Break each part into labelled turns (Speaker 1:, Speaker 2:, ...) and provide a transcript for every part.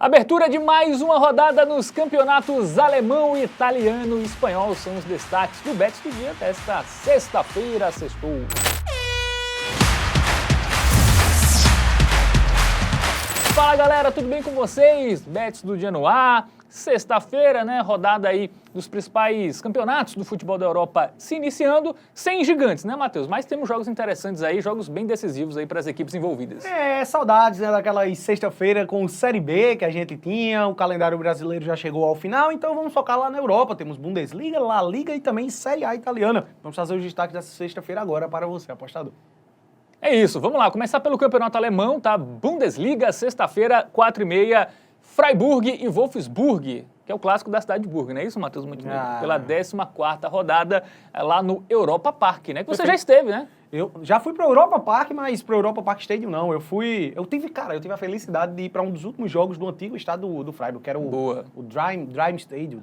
Speaker 1: Abertura de mais uma rodada nos campeonatos alemão, italiano e espanhol são os destaques do Bets do Dia desta sexta-feira, sextou. Fala galera, tudo bem com vocês? Bets do Dia no ar, sexta-feira, né? Rodada aí dos principais campeonatos do futebol da Europa se iniciando, sem gigantes, né, Matheus? Mas temos jogos interessantes aí, jogos bem decisivos aí para as equipes envolvidas.
Speaker 2: Saudades, né, daquela sexta-feira com Série B que a gente tinha, o calendário brasileiro já chegou ao final, então vamos focar lá na Europa. Temos Bundesliga, La Liga e também Série A italiana. Vamos fazer os destaques dessa sexta-feira agora para você, apostador.
Speaker 1: É isso, vamos lá, começar pelo campeonato alemão, tá? Bundesliga, sexta-feira, 4h30, Freiburg e Wolfsburg, que é o clássico da cidade de Burg, não é isso, Matheus Montenegro? Pela 14ª rodada lá no Europa Park, né? Que você já esteve, né?
Speaker 2: Eu já fui para o Europa Park, mas para o Europa Park Stadium não. Eu tive a felicidade de ir para um dos últimos jogos do antigo estado do Freiburg, que era o Dream Stadium.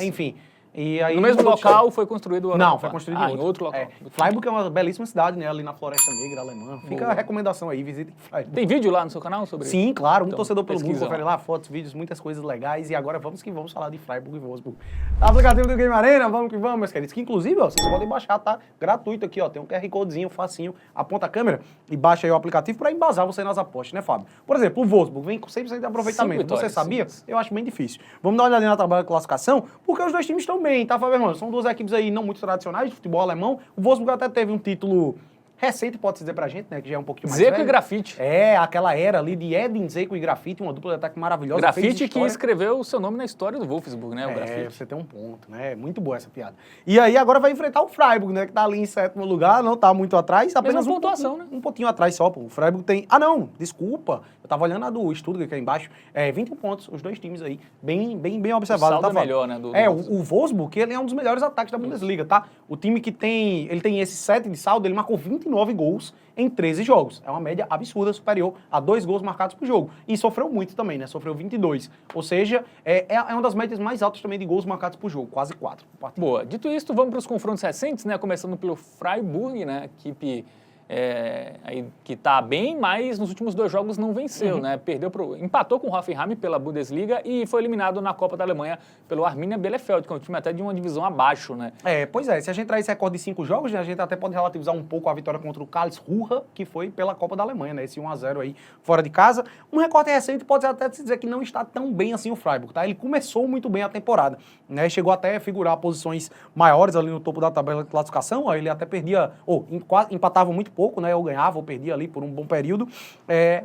Speaker 2: Enfim. E aí,
Speaker 1: no mesmo local foi construído o
Speaker 2: Não, foi construído
Speaker 1: em outro local.
Speaker 2: Freiburg é uma belíssima cidade, né? Ali na Floresta Negra alemã. Fica a recomendação aí, visitem Freiburg.
Speaker 1: Tem vídeo lá no seu canal sobre isso?
Speaker 2: Sim, claro. Então, torcedor pelo mundo, confere lá, fotos, vídeos, muitas coisas legais. E agora vamos falar de Freiburg e Wolfsburg. Aplicativo do Game Arena, vamos que vamos, meus queridos. Que inclusive, ó, vocês podem baixar, tá? Gratuito aqui, ó. Tem um QR Codezinho facinho. Aponta a câmera e baixa aí o aplicativo para embasar você nas apostas, né, Fábio? Por exemplo, o Wolfsburg vem com 100% de aproveitamento. Você sabia? Eu acho bem difícil. Vamos dar uma olhadinha na tabela de classificação, porque os dois times estão bem, tá, Fábio, irmão? São duas equipes aí não muito tradicionais de futebol alemão. O Wolfsburg até teve um título recente, pode-se dizer pra gente, né? Que já é um pouquinho mais
Speaker 1: Dzeko
Speaker 2: velho.
Speaker 1: e Grafite.
Speaker 2: Aquela era ali de Edin Dzeko e Grafite, uma dupla de ataque maravilhosa.
Speaker 1: Grafite que escreveu o seu nome na história do Wolfsburg, né? O Grafite.
Speaker 2: Você tem um ponto, né? Muito boa essa piada. E aí agora vai enfrentar o Freiburg, né? Que tá ali em 7º lugar, não tá muito atrás. Apenas
Speaker 1: mesma pontuação, né?
Speaker 2: Um pontinho atrás só, pô. O Freiburg tem... Desculpa. Eu tava olhando a do Stuttgart aqui embaixo. 21 pontos, os dois times aí. Bem observado.
Speaker 1: O saldo é melhor, né?
Speaker 2: O Wolfsburg, ele é um dos melhores ataques da Bundesliga, tá? O time que tem... Ele tem esse 7 de saldo, ele marcou 29 gols em 13 jogos. É uma média absurda, superior a 2 gols marcados por jogo. E sofreu muito também, né? Sofreu 22. Ou seja, é uma das médias mais altas também de gols marcados por jogo. Quase 4.
Speaker 1: Boa. Dito isso, vamos para os confrontos recentes, né? Começando pelo Freiburg, né? Equipe aí que tá bem, mas nos últimos 2 jogos não venceu, né? Empatou com o Hoffenheim pela Bundesliga e foi eliminado na Copa da Alemanha pelo Arminia Bielefeld, que é um time até de uma divisão abaixo, né?
Speaker 2: Pois é. Se a gente traz esse recorde de 5 jogos, né, a gente até pode relativizar um pouco a vitória contra o Karlsruhe, que foi pela Copa da Alemanha, né? Esse 1-0 aí fora de casa. Um recorde recente pode até se dizer que não está tão bem assim o Freiburg, tá? Ele começou muito bem a temporada, né? Chegou até a figurar posições maiores ali no topo da tabela de classificação. Ele até perdia, empatava muito pouco, né? Ou ganhava ou perdia ali por um bom período.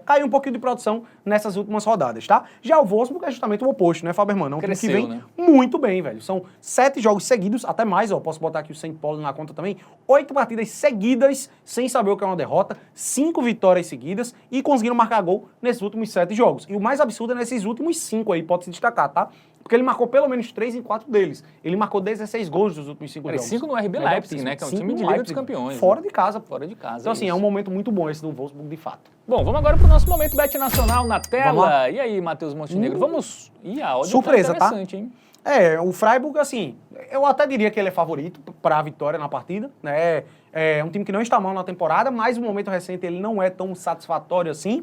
Speaker 2: Caiu um pouquinho de produção nessas últimas rodadas, tá? Já o Wolfsburg é justamente o oposto, né, Fábio Hermano? É um time que vem muito bem, velho. São 7 jogos seguidos, até mais, ó. Posso botar aqui o St. Pauli na conta também. 8 partidas seguidas, sem saber o que é uma derrota. 5 vitórias seguidas e conseguiram marcar gol nesses últimos 7 jogos. E o mais absurdo é nesses últimos 5 aí, pode se destacar, tá? Porque ele marcou pelo menos 3 em 4 deles. Ele marcou 16 gols nos últimos 5 jogos.
Speaker 1: 5 no RB Leipzig, né? Que é um time de Liga dos Campeões.
Speaker 2: Fora de casa.
Speaker 1: Fora de casa.
Speaker 2: Então, assim, é um momento muito bom esse do Wolfsburg, de fato.
Speaker 1: Bom, vamos agora para o nosso momento Bet Nacional na tela. E aí, Matheus Montenegro? Vamos... a odd
Speaker 2: surpresa,
Speaker 1: tá interessante, hein?
Speaker 2: O Freiburg, assim, eu até diria que ele é favorito para a vitória na partida, né? É um time que não está mal na temporada, mas o momento recente ele não é tão satisfatório assim.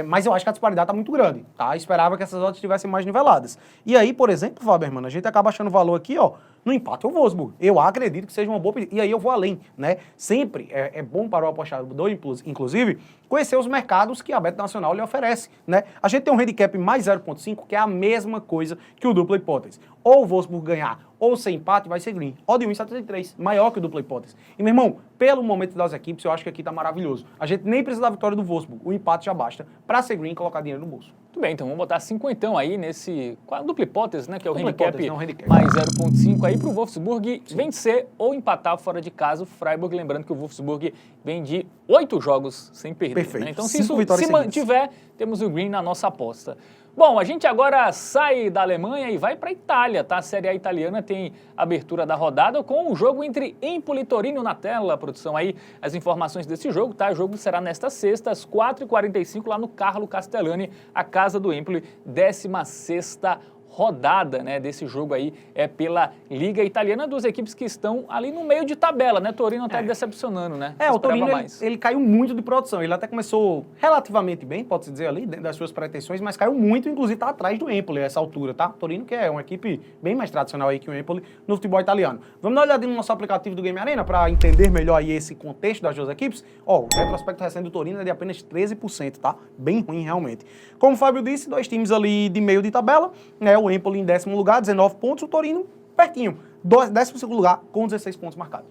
Speaker 2: Mas eu acho que a disparidade está muito grande, tá? Eu esperava que essas odds estivessem mais niveladas. E aí, por exemplo, Fábio, a gente acaba achando valor aqui, ó, no empate ao Wolfsburg. Eu acredito que seja uma boa pedida. E aí eu vou além, né? Sempre é bom para o apostador, inclusive, conhecer os mercados que a Bet Nacional lhe oferece, né? A gente tem um handicap mais 0,5, que é a mesma coisa que o dupla hipótese. Ou o Wolfsburg ganhar, ou ser empate, vai ser green. Odd 1,73, maior que o dupla hipótese. E, meu irmão, pelo momento das equipes, eu acho que aqui tá maravilhoso. A gente nem precisa da vitória do Wolfsburg. O empate já basta para ser green e colocar dinheiro no bolso.
Speaker 1: Muito bem, então vamos botar 50 aí nesse... dupla hipótese, né? Que é o handicap
Speaker 2: handicap
Speaker 1: mais 0,5 aí pro Wolfsburg vencer ou empatar fora de casa o Freiburg. Lembrando que o Wolfsburg vem de 8 jogos sem perder.
Speaker 2: Perfeito.
Speaker 1: Né? Então, se isso se mantiver, temos o green na nossa aposta. Bom, a gente agora sai da Alemanha e vai para a Itália, tá? A Série A italiana tem abertura da rodada com o jogo entre Empoli e Torino na tela, produção aí, as informações desse jogo, tá? O jogo será nesta sexta, às 4h45, lá no Carlo Castellani, a casa do Empoli, 16ª rodada, né, desse jogo aí pela Liga Italiana, duas equipes que estão ali no meio de tabela, né? Torino até decepcionando, né?
Speaker 2: O Torino ele caiu muito de produção. Ele até começou relativamente bem, pode-se dizer ali, dentro das suas pretensões, mas caiu muito, inclusive tá atrás do Empoli a essa altura, tá? Torino que é uma equipe bem mais tradicional aí que o Empoli no futebol italiano. Vamos dar uma olhadinha no nosso aplicativo do Game Arena para entender melhor aí esse contexto das duas equipes. O retrospecto recente do Torino é de apenas 13%, tá? Bem ruim realmente. Como o Fábio disse, dois times ali de meio de tabela, né? O Empoli em 10º lugar, 19 pontos, o Torino pertinho, 12º lugar com 16 pontos marcados.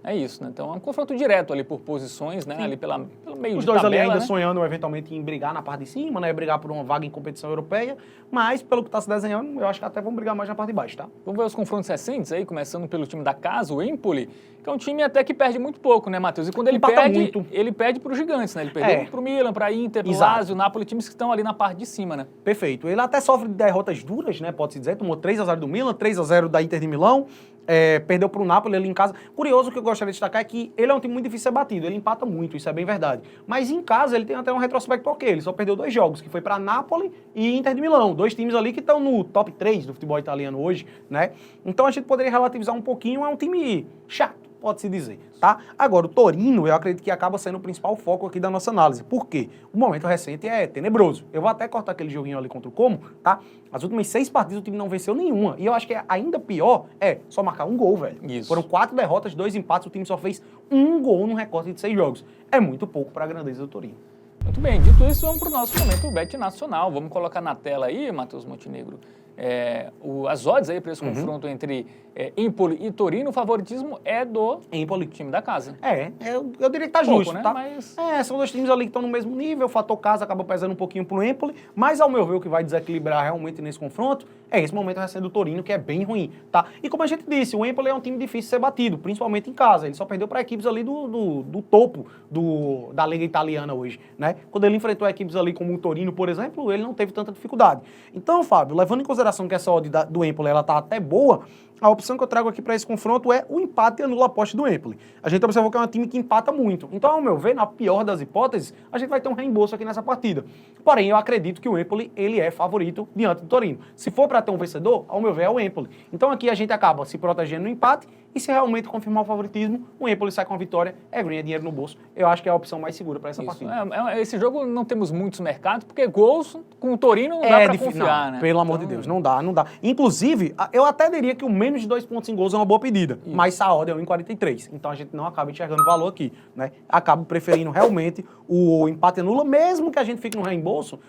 Speaker 1: É isso, né? Então é um confronto direto ali por posições, né? Sim. Ali pelo meio
Speaker 2: Os
Speaker 1: de
Speaker 2: dois
Speaker 1: tabela,
Speaker 2: ali ainda
Speaker 1: né?
Speaker 2: sonhando eventualmente em brigar na parte de cima, né? Brigar por uma vaga em competição europeia, mas pelo que está se desenhando, eu acho que até vão brigar mais na parte de baixo, tá?
Speaker 1: Vamos ver os confrontos recentes aí, começando pelo time da casa, o Empoli, que é um time até que perde muito pouco, né, Matheus? E quando ele perde para os gigantes, né? Ele perdeu para o Milan, para a Inter, para o Lazio, o Napoli, times que estão ali na parte de cima, né?
Speaker 2: Perfeito. Ele até sofre de derrotas duras, né? Pode-se dizer, tomou 3-0 do Milan, 3-0 da Inter de Milão. Perdeu para o Napoli ali em casa. Curioso, que eu gostaria de destacar é que ele é um time muito difícil de ser batido, ele empata muito, isso é bem verdade. Mas em casa ele tem até um retrospecto ok, ele só perdeu 2 jogos, que foi para Napoli e Inter de Milão, 2 times ali que estão no top 3 do futebol italiano hoje, né? Então a gente poderia relativizar um pouquinho, é um time chato, pode-se dizer, tá? Agora, o Torino, eu acredito que acaba sendo o principal foco aqui da nossa análise. Por quê? O momento recente é tenebroso. Eu vou até cortar aquele joguinho ali contra o Como, tá? As últimas 6 partidas o time não venceu nenhuma. E eu acho que ainda pior só marcar um gol, velho.
Speaker 1: Isso.
Speaker 2: Foram 4 derrotas, 2 empates, o time só fez um gol no recorte de 6 jogos. É muito pouco para a grandeza do Torino.
Speaker 1: Muito bem, dito isso, vamos para o nosso momento Bet Nacional. Vamos colocar na tela aí, Matheus Montenegro, as odds aí para esse confronto entre Empoli e Torino. O favoritismo é do
Speaker 2: Empoli,
Speaker 1: time da casa.
Speaker 2: Eu diria que tá justo,
Speaker 1: né?
Speaker 2: tá?
Speaker 1: Mas...
Speaker 2: são dois times ali que estão no mesmo nível, o fator casa acaba pesando um pouquinho pro Empoli, mas ao meu ver o que vai desequilibrar realmente nesse confronto é esse momento recente do Torino, que é bem ruim, tá? E como a gente disse, o Empoli é um time difícil de ser batido, principalmente em casa. Ele só perdeu para equipes ali do topo da Liga Italiana hoje, né? Quando ele enfrentou equipes ali como o Torino, por exemplo, ele não teve tanta dificuldade. Então, Fábio, levando em consideração que essa odd do Empoli, ela tá até boa, a opção que eu trago aqui para esse confronto é o empate e anula a aposta do Empoli. A gente observou que é um time que empata muito. Então, ao meu ver, na pior das hipóteses, a gente vai ter um reembolso aqui nessa partida. Porém, eu acredito que o Empoli, ele é favorito diante do Torino. Se for para ter um vencedor, ao meu ver, é o Empoli. Então, aqui a gente acaba se protegendo no empate e se realmente confirmar o favoritismo, o Empoli sai com a vitória, ganha dinheiro no bolso. Eu acho que é a opção mais segura para essa partida.
Speaker 1: Esse jogo não temos muitos mercados, porque gols com o Torino não dá para confiar,
Speaker 2: não,
Speaker 1: né?
Speaker 2: Pelo amor de Deus, não dá. Inclusive, eu até diria que o menos de 2 pontos em gols é uma boa pedida, mas a odd é 1,43. Então a gente não acaba enxergando valor aqui, né? Acabo preferindo realmente o empate anula, mesmo que a gente fique no reembolso.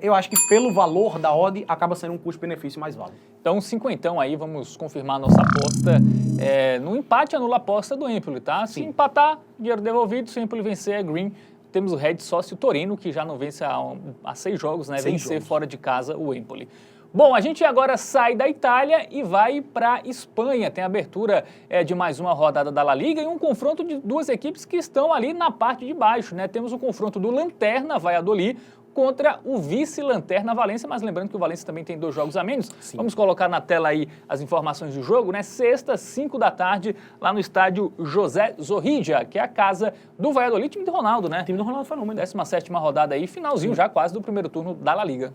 Speaker 2: Eu acho que pelo valor da odd acaba sendo um custo-benefício mais válido.
Speaker 1: Então, 50 aí, vamos confirmar a nossa aposta. No empate, anula a aposta do Empoli, tá? Se empatar, dinheiro devolvido. Se o Empoli vencer, é green. Temos o Red Sócio Torino, que já não vence há 6 jogos, né? Vencer fora de casa o Empoli. Bom, a gente agora sai da Itália e vai para Espanha. Tem a abertura de mais uma rodada da La Liga e um confronto de duas equipes que estão ali na parte de baixo, né? Temos o confronto do Lanterna, Valladolid, contra o vice-lanterna Valência, mas lembrando que o Valência também tem 2 jogos a menos. Sim. Vamos colocar na tela aí as informações do jogo, né? Sexta, 5 da tarde, lá no estádio José Zorrilla, que é a casa do Valladolid, time do Ronaldo, né?
Speaker 2: Time do Ronaldo Fenômeno.
Speaker 1: 17ª rodada aí, finalzinho já quase do primeiro turno da La Liga.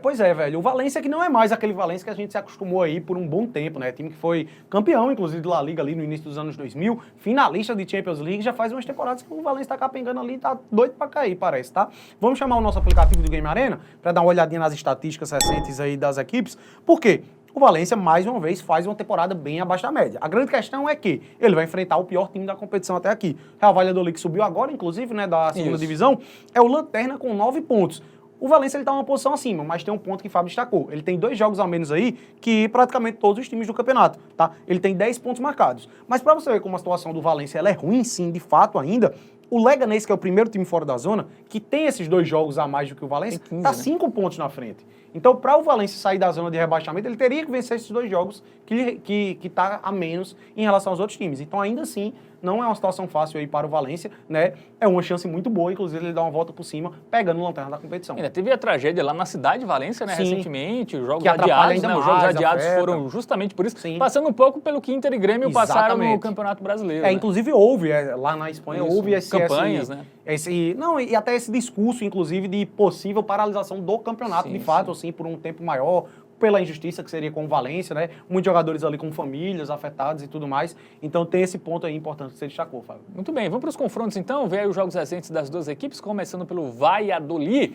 Speaker 2: Pois é, velho. O Valência que não é mais aquele Valência que a gente se acostumou aí por um bom tempo, né? Time que foi campeão, inclusive, de La Liga ali no início dos anos 2000, finalista de Champions League, já faz umas temporadas que o Valência tá capengando ali, tá doido pra cair, parece, tá? Vamos chamar o nosso aplicativo do Game Arena para dar uma olhadinha nas estatísticas recentes aí das equipes. Por quê? O Valência, mais uma vez, faz uma temporada bem abaixo da média. A grande questão é que ele vai enfrentar o pior time da competição até aqui. Real Valladolid, que subiu agora, inclusive, né, da segunda divisão, é o Lanterna com 9 pontos. O Valência ele tá uma posição acima, mas tem um ponto que o Fábio destacou. Ele tem 2 jogos a menos aí que praticamente todos os times do campeonato, tá? Ele tem 10 pontos marcados. Mas para você ver como a situação do Valência ela é ruim, sim, de fato ainda, o Leganés, que é o primeiro time fora da zona, que tem esses 2 jogos a mais do que o Valência, 15, tá 5 pontos na frente. Então, para o Valência sair da zona de rebaixamento, ele teria que vencer esses 2 jogos que tá a menos em relação aos outros times. Então, ainda assim, não é uma situação fácil aí para o Valência, né? É uma chance muito boa, inclusive, ele dar uma volta por cima, pegando o Lanterna da competição.
Speaker 1: Ainda teve a tragédia lá na cidade de Valência, né?
Speaker 2: Sim.
Speaker 1: Recentemente, os jogos
Speaker 2: que
Speaker 1: adiados,
Speaker 2: né?
Speaker 1: Os jogos adiados foram justamente por isso, passando um pouco pelo que Inter e Grêmio passaram no Campeonato Brasileiro.
Speaker 2: Né? Inclusive houve, lá na Espanha, houve
Speaker 1: campanhas, né?
Speaker 2: E até esse discurso, inclusive, de possível paralisação do campeonato, de fato, assim, por um tempo maior, pela injustiça que seria com o Valência, né? Muitos jogadores ali com famílias afetadas e tudo mais. Então tem esse ponto aí importante que você destacou, Fábio.
Speaker 1: Muito bem, vamos para os confrontos então, ver aí os jogos recentes das duas equipes, começando pelo Valladolid,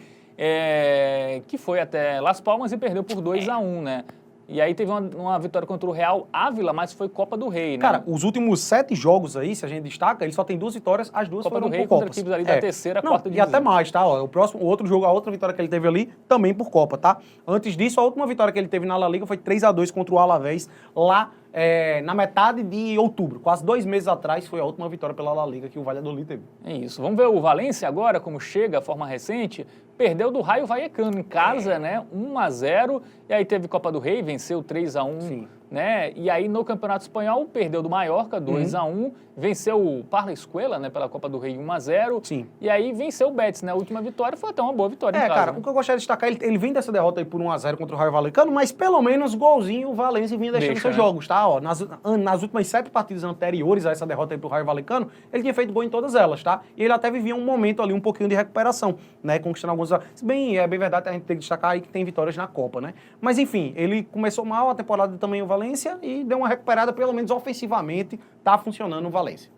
Speaker 1: que foi até Las Palmas e perdeu por 2-1, né? E aí teve uma vitória contra o Real Ávila, mas foi Copa do Rei, né?
Speaker 2: Cara, os últimos 7 jogos aí, se a gente destaca, ele só tem 2 vitórias, as duas
Speaker 1: Copa
Speaker 2: foram
Speaker 1: do Rei
Speaker 2: por
Speaker 1: contra
Speaker 2: Copas.
Speaker 1: equipes ali da terceira, quarta
Speaker 2: e
Speaker 1: divisão.
Speaker 2: até mais, tá? Ó, o outro jogo, a outra vitória que ele teve ali, também por Copa, tá? Antes disso, a última vitória que ele teve na La Liga foi 3-2 contra o Alavés, lá na metade de outubro. Quase 2 meses atrás foi a última vitória pela La Liga que o Valladolid teve.
Speaker 1: É isso. Vamos ver o Valência agora, como chega, a forma recente. Perdeu do Raio Vallecano em casa, né? 1-0. E aí teve Copa do Rei, venceu 3-1.
Speaker 2: Sim.
Speaker 1: Né? E aí no Campeonato Espanhol perdeu do Mallorca 2-1, venceu o Parla Escuela, né, pela Copa do Rei 1-0.
Speaker 2: Sim.
Speaker 1: E aí venceu o Betis, né? A última vitória foi até uma boa vitória em casa.
Speaker 2: Cara,
Speaker 1: né?
Speaker 2: o que eu gostaria de destacar, ele vem dessa derrota aí por 1-0 contra o Raio Vallecano, mas pelo menos golzinho o Valência vinha deixando seus jogos, tá? Ó, nas últimas 7 partidas anteriores a essa derrota aí pro Raio Vallecano, ele tinha feito gol em todas elas, tá? E ele até vivia um momento ali, um pouquinho de recuperação, né? Conquistando alguns... Se bem, é bem verdade, a gente tem que destacar aí que tem vitórias na Copa, né? Mas enfim, ele começou mal a temporada também o Valência e deu uma recuperada, pelo menos ofensivamente, tá funcionando o Valência.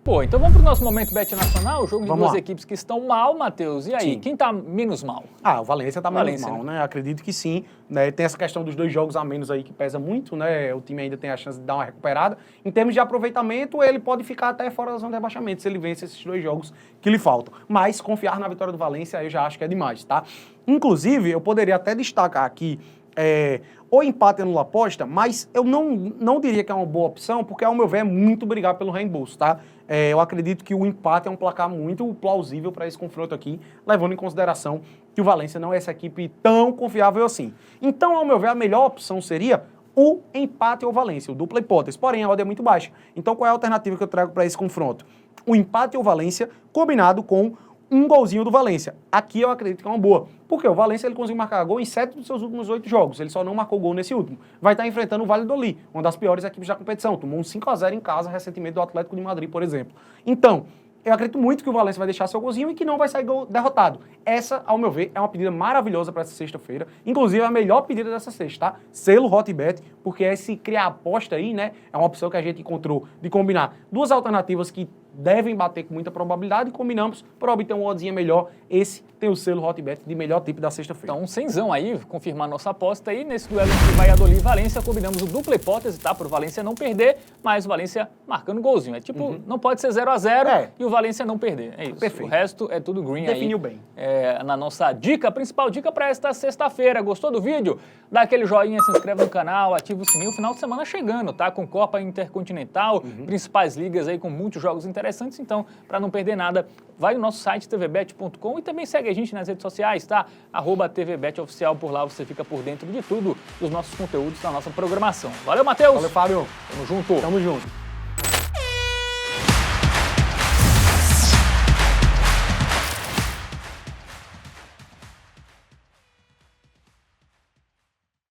Speaker 1: Pô, então vamos pro nosso momento Bet Nacional, o jogo de
Speaker 2: Vamos
Speaker 1: duas
Speaker 2: lá.
Speaker 1: equipes que estão mal, Matheus. E aí,
Speaker 2: Sim.
Speaker 1: quem tá menos mal?
Speaker 2: Ah, o Valência tá menos
Speaker 1: Valência,
Speaker 2: mal, né? Acredito que sim. Né? Tem essa questão dos 2 jogos a menos aí que pesa muito, né? O time ainda tem a chance de dar uma recuperada. Em termos de aproveitamento, ele pode ficar até fora da zona de rebaixamento se ele vence esses 2 jogos que lhe faltam. Mas confiar na vitória do Valência eu já acho que é demais, tá? Inclusive, eu poderia até destacar aqui o empate anula aposta, mas eu não diria que é uma boa opção, porque ao meu ver é muito brigar pelo reembolso, tá? Eu acredito que o empate é um placar muito plausível para esse confronto aqui, levando em consideração que o Valência não é essa equipe tão confiável assim. Então, ao meu ver, a melhor opção seria o empate ou Valência, o dupla hipótese, porém a odd é muito baixa. Então, qual é a alternativa que eu trago para esse confronto? O empate ou Valência combinado com um golzinho do Valência. Aqui eu acredito que é uma boa. Porque o Valência ele conseguiu marcar gol em 7 dos seus últimos 8 jogos. Ele só não marcou gol nesse último. Vai estar enfrentando o Valladolid, uma das piores equipes da competição. Tomou um 5-0 em casa recentemente do Atlético de Madrid, por exemplo. Então, eu acredito muito que o Valência vai deixar seu golzinho e que não vai sair derrotado. Essa, ao meu ver, é uma pedida maravilhosa para essa sexta-feira. Inclusive, é a melhor pedida dessa sexta, tá? Selo Hotbet, porque esse criar aposta aí, né? É uma opção que a gente encontrou de combinar 2 alternativas que devem bater com muita probabilidade e combinamos para obter uma oddzinha melhor. Esse tem o selo Hotbet de melhor tipo da sexta-feira.
Speaker 1: Então, cenzão aí, confirmar nossa aposta aí. Nesse duelo entre Valladolid e Valência, combinamos o dupla hipótese, tá? Para o Valência não perder, mas o Valência marcando golzinho. É tipo, não pode ser 0-0 e o Valência não perder. É isso.
Speaker 2: Perfeito.
Speaker 1: O resto é tudo green aí.
Speaker 2: Definiu bem.
Speaker 1: Na nossa dica, principal dica para esta sexta-feira. Gostou do vídeo? Dá aquele joinha, se inscreve no canal, ativa o sininho. O final de semana chegando, tá? Com Copa Intercontinental, principais ligas aí com muitos jogos interessantes. Então, para não perder nada, vai no nosso site tvbet.com e também segue a gente nas redes sociais, tá? @tvbetoficial, por lá você fica por dentro de tudo, dos nossos conteúdos, da nossa programação. Valeu, Matheus!
Speaker 2: Valeu, Fábio.
Speaker 1: Tamo junto!
Speaker 2: Tamo junto.